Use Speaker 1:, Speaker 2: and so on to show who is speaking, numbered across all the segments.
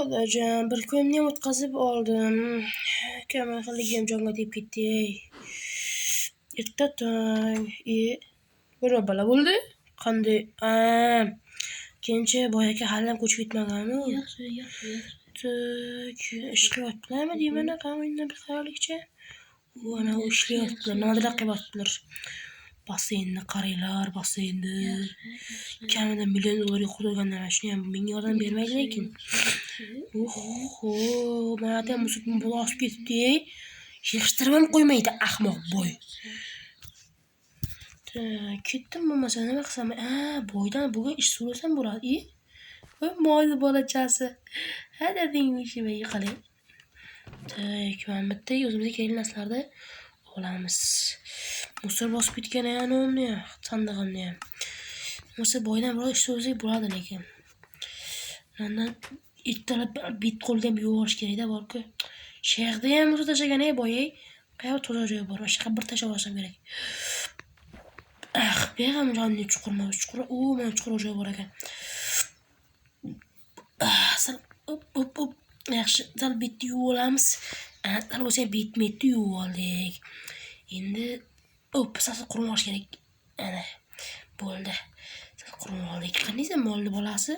Speaker 1: Xudojon, bir kunni ham o'tkazib oldim. Kamalxonligim jonga tegib ketdi. Erta tong. Bir bala bo'ldi. Qanday? Kenchi boy aka hali ham ko'chib ketmaganmi? Yaxshi. Ish qilyaptilarmi deyman, qanday bir xayolikcha. Ana ishlayaptilar, nimadir qilyaptilar. Basseynni qaranglar, basseynni. Kamida $1 million yo'qotganlar, shuni ham menga yordam bermaydi lekin. Mana ham musulmon bola osib ketibdi. Yig'ishtirib ham qo'ymaydi, ahmoq boy. Ketdim bo'lmasa nima qilsam? Boydan bugun ish so'rasam bo'ladi. Moyli bolachasi. Dading ishimga yiqaling. Mana bitta o'zimizga kerakli narsalarni olamiz. Musor bosib ketgan uni, sandig'imni ham. Bo'lsa boydan biror ish so'rasak bo'ladi lekin. Mendan ittalab bit qo'lda ham yuvorish kerak-da, borku. Shayxda ham o'zi tashagan boy. Qayerda toza joy bor? O'sha bir tashlab olsam kerak. Beg'am jonni chuqurma, chuqur. Mana chuqur joy bor ekan. Sal op. Yaxshi, sal bitni yuvib olamiz. Sal bo'lsa bitmetni yuvib oldik. Endi sal qurmoq kerak. Ana, bo'ldi. Sal qurmoq oldik. Qanday molni bolasi?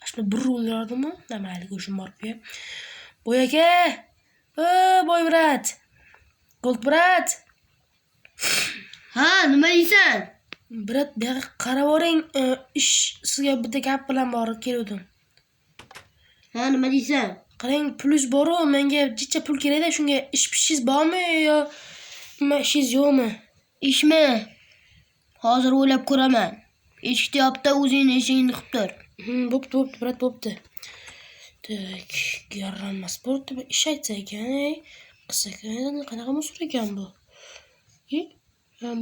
Speaker 1: Ashula bir o'ldirirdimi? Mayli, go'shim borib. Boy aka! Boy brat. Gold brat.
Speaker 2: Ha, nima deysan?
Speaker 1: Brat, bu yoqqa qarab oring. Ish sizga bitta gap bilan borib keldim.
Speaker 2: Ha, nima deysan?
Speaker 1: Qarang, pulingiz bor-ku, menga jicha pul kerak-da, shunga ish-pishingiz bormi yo nima ishingiz yo'qmi?
Speaker 2: Ishmi? Hozir o'ylab ko'raman. Eshik deyapti, o'zingni ishingni qilib tur.
Speaker 1: Bo'pti, brat, bo'pti. Tak, garranmas bo'pti. Ish aytsa ekan, qilsa ekan, qanaqa musor ekan bu?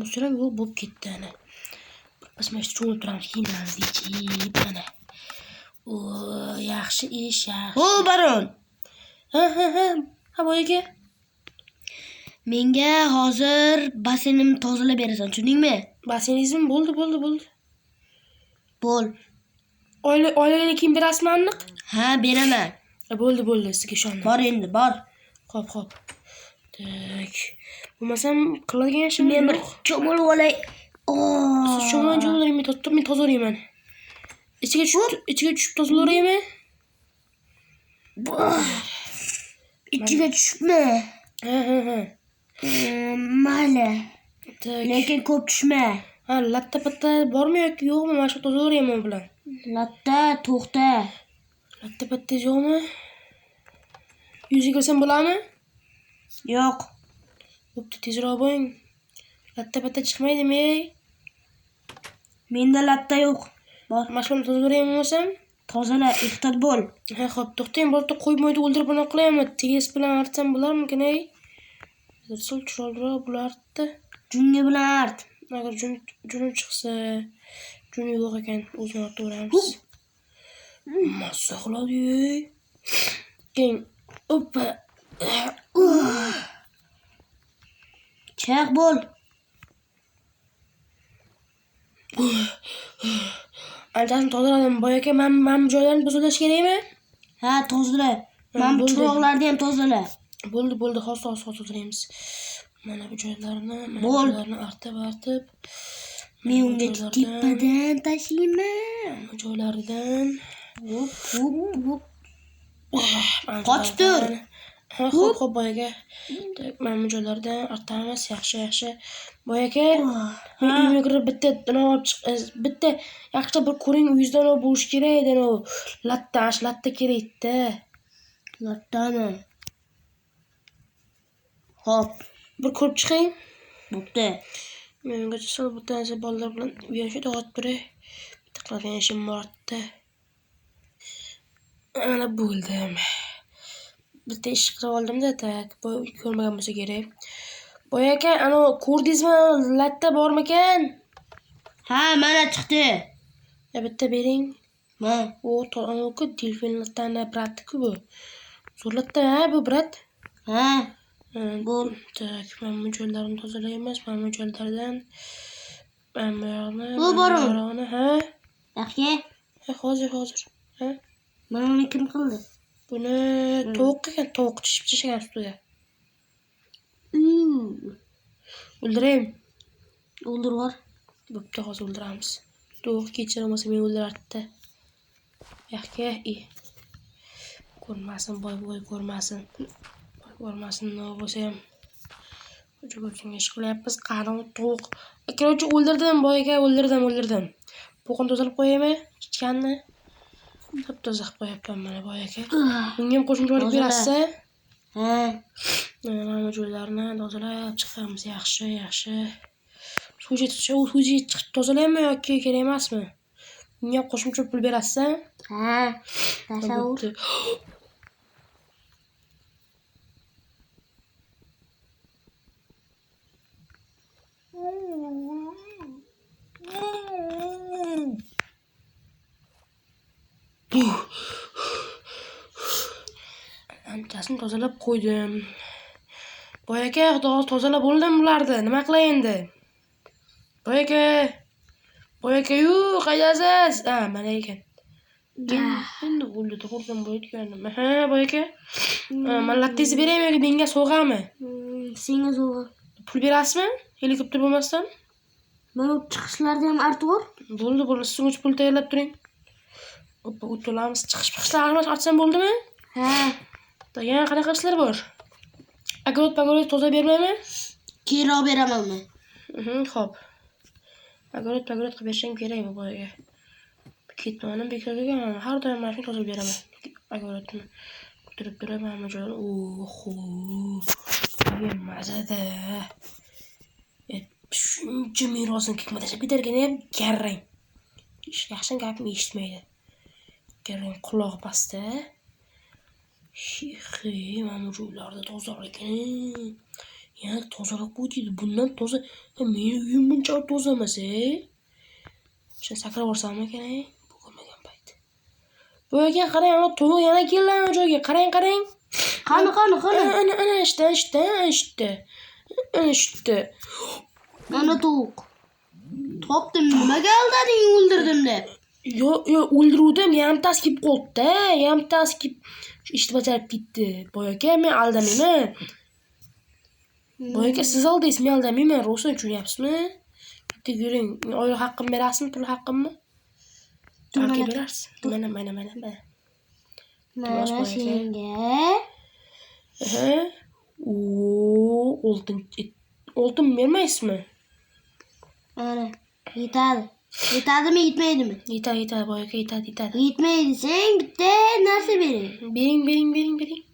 Speaker 1: Musor ham yo'q bo'lib ketdi ana. Biz mana shu cho'lib turamiz, kiyimlarimiz yechib ana. Yaxshi ish, yaxshi.
Speaker 2: Baron.
Speaker 1: Ha, boy aka.
Speaker 2: Menga hozir basseynimni tozalab berasan, tushundingmi?
Speaker 1: Basseyningizmi? Bo'ldi.
Speaker 2: Bo'l.
Speaker 1: Oilaga keyin berasizmi aniq?
Speaker 2: Ha, beraman.
Speaker 1: Bo'ldi, sizga ishondim.
Speaker 2: Bor endi, bor.
Speaker 1: Xo'p. Tak. Bo'lmasam qiladigan ishim
Speaker 2: Men bir cho'milib olay.
Speaker 1: Siz cho'milib men tozalayman. Ichiga tushib tozalayman.
Speaker 2: Ichiga tushibmi?
Speaker 1: Ha.
Speaker 2: Mayli.
Speaker 1: Tak.
Speaker 2: Lekin ko'p tushma.
Speaker 1: Latta-patta bormi yoki yo'qmi? Mana shu tozalayman bilan.
Speaker 2: Latta, to'xta.
Speaker 1: Latta-patta yo'qmi? Yuziga kirsam bo'ladimi?
Speaker 2: Yo'q.
Speaker 1: Bo'pti, tezroq bo'ling. Latta-patta chiqmaydimi?
Speaker 2: Menda latta yo'q. Bor.
Speaker 1: Mashqani tozalayman bo'lsam?
Speaker 2: Tozala, ehtiyot bo'l.
Speaker 1: Ha, xo'p, to'xtang, borib qo'ymaydi, o'ldirib buni qilaymi? Teges bilan artsam bo'larmikin, ey? Sil chiroyliroq bo'lardi.
Speaker 2: Jungi bilan art.
Speaker 1: Agar junim chiqsa, juni yo'q ekan, o'zini ortaveramiz. Massa qiladi. Keyin, oppa.
Speaker 2: Chaq bo'l.
Speaker 1: Anchasini tozaladim. Boy aka, men joylarni tozalash kerakmi?
Speaker 2: Ha, tozala. Men chiroqlarni ham tozala.
Speaker 1: Bo'ldi, hozir tozalaymiz. Mana bu joylarni, artib.
Speaker 2: Men unga tepadan tashlayman.
Speaker 1: Bu joylaridan.
Speaker 2: Hop. Qochib tur.
Speaker 1: Xo'p, boy aka. Mana bu joylardan artamiz, yaxshi. Boy aka, men uyimga kirib bitta yaxshi bir ko'ring, uyingizdan bo'lish kerak edi, latta kerak-da.
Speaker 2: Lattami? Xo'p,
Speaker 1: bir ko'rib chiqing.
Speaker 2: bo'pti.
Speaker 1: Mengacha sal bittasi bolalar bilan uyashib o'tirib turay. Bitta qiladigan ishim borda. Mana bo'ldim. Bitta ish qilib oldim-da, tak. Boy ko'rmagan bo'lsa kerak. Boy aka, ana ko'rdingizmi? Latta bormikan?
Speaker 2: Ha, mana chiqdi.
Speaker 1: Bitta bering.
Speaker 2: Ha.
Speaker 1: Ku delfin lattani bratku bu. Zo'r latta, bu brat.
Speaker 2: Ha.
Speaker 1: Bo'l. Tak, men bu joylarni tozalaymiz. Men bu joylardan bu
Speaker 2: borini.
Speaker 1: Ha?
Speaker 2: Yaxshi.
Speaker 1: Hozir. Ha?
Speaker 2: Mana uni kim qildi?
Speaker 1: Buni tovuq ekan, tovuq tishgan ustiga. O'ldiraymi?
Speaker 2: O'ldir bor.
Speaker 1: Bo'pti, hozir o'ldiramiz. Tovuq kechirmasa meni o'ldiradi-da. Yaxga, ko'rmasin, boy ko'rmasin. Boy ko'rmasin, nima bo'lsa ham. Ko'chga ish qilyapmiz, qani tovuq. Akrochi o'ldirdim, boy aka, o'ldirdim. Po'qini tozalab qo'yaymi? Ichganni. Toza qilib qo'yapman mana boy aka. Bunga ham qo'shimchalik berasiz-a?
Speaker 2: Ha.
Speaker 1: Mana joylarni tozalab chiqamiz, yaxshi. Suvga chiqib tozalaymi yoki kerak emasmi? Bunga ham qo'shimcha pul berasiz-a?
Speaker 2: Ha. Tasavvur.
Speaker 1: Anchasini tozalab qo'ydim. Boy aka, tozalab bo'ldim bularni. Nima qilay endi? Boy aka-yu, qaydasiz? Ha, mana ekan. Endi o'ldi, to'g'ridan bo'layotganim. Ha, boy aka. Men lattezni beraymi yoki menga sovg'ami?
Speaker 2: Senga sovg'a.
Speaker 1: Pul berasizmi? Helikopter bo'lmasdan?
Speaker 2: Mana chiqishlarda ham arti bor.
Speaker 1: Bo'ldi, siz uchun pul tayyorlab turing. Oppa, o'tolamiz. Chiqishlarni artsam bo'ldimi?
Speaker 2: Ha.
Speaker 1: Yana qanaqa ishlar bor? Agorot toza bermaymi?
Speaker 2: Keyinroq beramanmi?
Speaker 1: Xo'p. Agorot qilib berishim kerak bu boyga. Ketmanim bekorga, har doim mana shuni tozalab beraman. Agorotni ko'tarib turaman mana joyni. Oho. Mazada. Shuncha merosini kekma tashlab ketarkan ham garrang. Yaxshi gapim eshitmaydi. Garrang quloq pastda. Mana joylarda tozaligini. Yana tozalab qo'ydi. Bundan toza. Meni uyim buncha toza emas-a? O'sha sakrab borsammi ekan? Bu ko'rmagan payt. Bu ekan qarang, ana tovuq yana keldi ana joyga. Qarang.
Speaker 2: Qani.
Speaker 1: Ana ishda.
Speaker 2: Mana tovuq. Topdim, nimaga aldading o'ldirdim deb?
Speaker 1: Yo'q, o'ldiruvdim, yarimtasi kelib qoldi-da. Yarimtasi kelib ishni bajarib ketdi. Boy aka, men aldamayman. Boy aka, siz aldaysiz, men aldamayman. Rosa tushunyapsizmi? Bitta yuring. Oylik haqqimni berasizmi, pul haqqimni? Yo'q, berasiz. Mana.
Speaker 2: Mana senga.
Speaker 1: Oltin bermaysizmi?
Speaker 2: Mana, yetadi. Yetadimi, yetmaydimi?
Speaker 1: Yetadi, boy aka, yetadi.
Speaker 2: Yetmaydi desang, bitta narsa bering.
Speaker 1: Bering.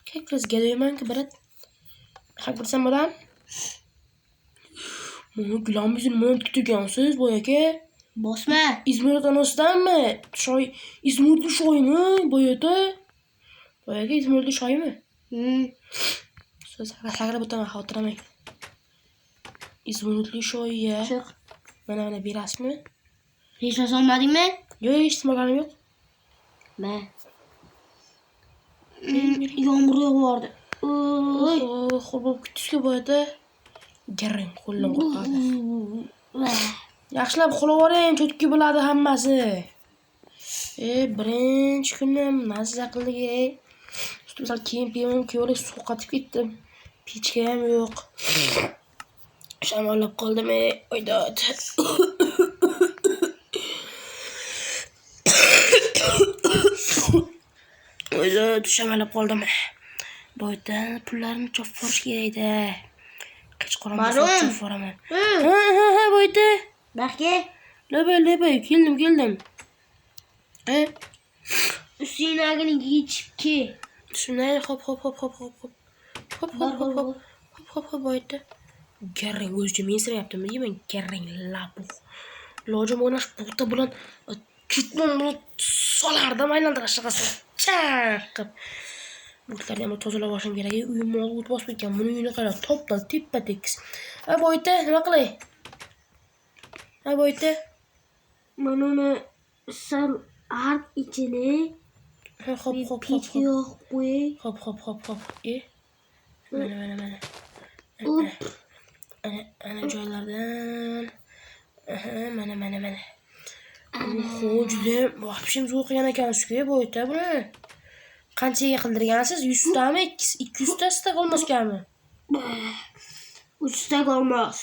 Speaker 1: Kakrizga deyman-ku, brat. Haq bersam bo'ladimi? Mana gilamimizni nima kutirgansiz, boy aka?
Speaker 2: Bosma.
Speaker 1: İzmir tanosidanmi? İzmirli shoymi, boy aka? Boy aka, İzmirli shoymi? Siz sakrab o'taman, xotiramang. İzmirli shoyga.
Speaker 2: Chiq.
Speaker 1: Mana berasizmi?
Speaker 2: Hech narsa olmadingmi?
Speaker 1: Yo'q, hech nima yo'q.
Speaker 2: Mana. Yomg'ir yog'ardi. Oy,
Speaker 1: Xo'p, kutishga bo'ladi. Garang qo'ldan qo'rqadi. Yaxshilab qo'lab oling, cho'tki bo'ladi hammasi. Birinchi kunim mazza qildik. Misal kiyim so'qatib ketdim. Pechka ham yo'q. Shamollab qoldim, oydod. Oydod, shamollab qoldim. Boydan pullarimni chopib olish kerak-da. Kechqurun chopib olaman. Ha, boyda.
Speaker 2: Baxga.
Speaker 1: Labay, keldim.
Speaker 2: Ustingagini yechib ke.
Speaker 1: Shunday, hop. Hop, boyda. Garang o'zicha men sirayaptimi deyman, garang labuh. Lojim o'ynash puxta bilan kitmon bilan solardim aylantirishga chaqib. Bulutlarni ham tozalab olishim kerak. Uyimni o't bosib ketgan. Buni uyini qarab, topdan teppa-tekis. Boyda, nima qilay? Boyda.
Speaker 2: Mana uni sal art ichini.
Speaker 1: Hop.
Speaker 2: Pechka yo'q qo'y.
Speaker 1: Hop. Mana. Ana joylardan. Mana. Juda vahshim zo'r qilgan ekan sizga boyda buni. Qanchaga qildirgansiz? 100 tami, 200 tasida olmaskanmi?
Speaker 2: 3 tak olmaz.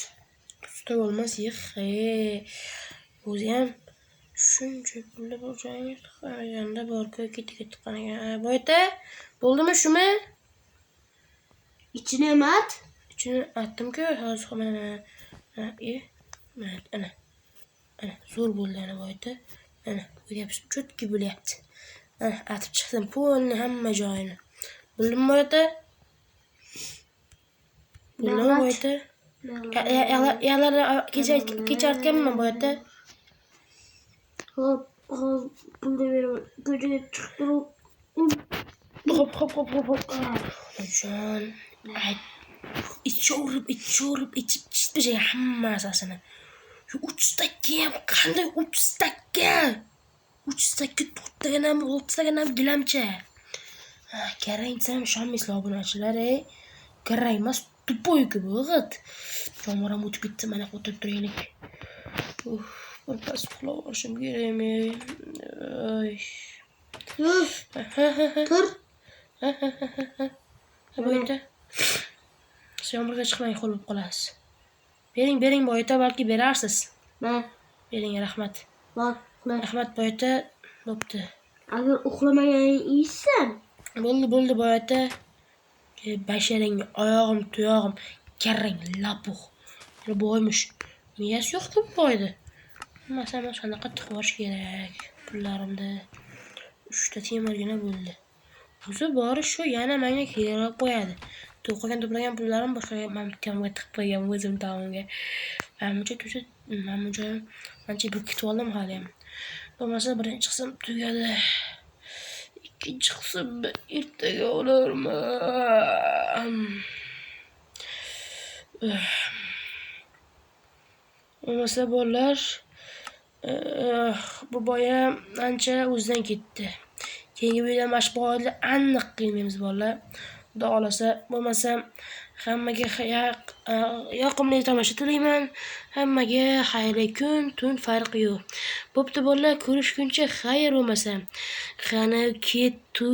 Speaker 1: 100 ta olmas, o'zi ham shuncha pulli bu joyga tiqaganda bor-ku, ketiga tiqqan ekan. Boyta, bo'ldimi shumi?
Speaker 2: İçine mi at?
Speaker 1: Ichini atdim-ku, hozir mana. Ana. Zo'r bo'ldi ana boyta. Mana, ko'ryapsiz, cho'tki bo'lyapti. Atib chiqdim polni hamma joyini. Bo'ldimi boyta? Bo'ldimi boyta? Yalar kecha aytganman boyta.
Speaker 2: Hop, bunda benim köşeye çıktım.
Speaker 1: Hop. Jon, içip chiqdi hamma asosini. Shu 300 takka ham qanday 300 takka? 300 takka 4 taganam, 6 taganam gilamcha. Qarang-sam ishonmaysizlar obunachilar, Qarang emas, tupoy-ku bu g'it. Jomoram o'tib ketdi, mana o'tirib turaylik. Bir pas uxlab olishim kerakmi?
Speaker 2: Tur.
Speaker 1: Boyta. Yomg'irga chiqmang, qo'l bo'lib qolasiz. Bering boyta, balki berarsiz. Bering, rahmat. Rahmat boyta, bo'pti.
Speaker 2: Agar uxlamagan yeysan.
Speaker 1: Bo'ldi boyta. Basharangga oyog'im, tuyog'im, karrang lapuh. Boymish. Miyasi yo'q-ku boydi. Masalan, shunaqa tiqvosh kerak. Pullarimda 3 ta temirgina bo'ldi. O'zi bori shu, yana menga kerak qo'yadi. To'plagan pullarim boshqa mamkamga tiqib qo'ygan o'zim tomimga. Menimcha ancha bir ketib oldim hali ham. Bo'lmasa birinchi qism tugadi. Ikkinchi qism ertaga olarman. Bo'lmasa bolalar, bu boya ancha o'zidan ketdi. Keyingi videoda mashg'ulotni aniq qilmaymiz bolalar. Xudo xolasa, bo'lmasa hammaga yoqimli tomosha tilayman. Hammaga xayrli kun, tun farqi yo'q. Bo'pti bolalar, ko'rishguncha xayr bo'lmasa. Qani ketdi.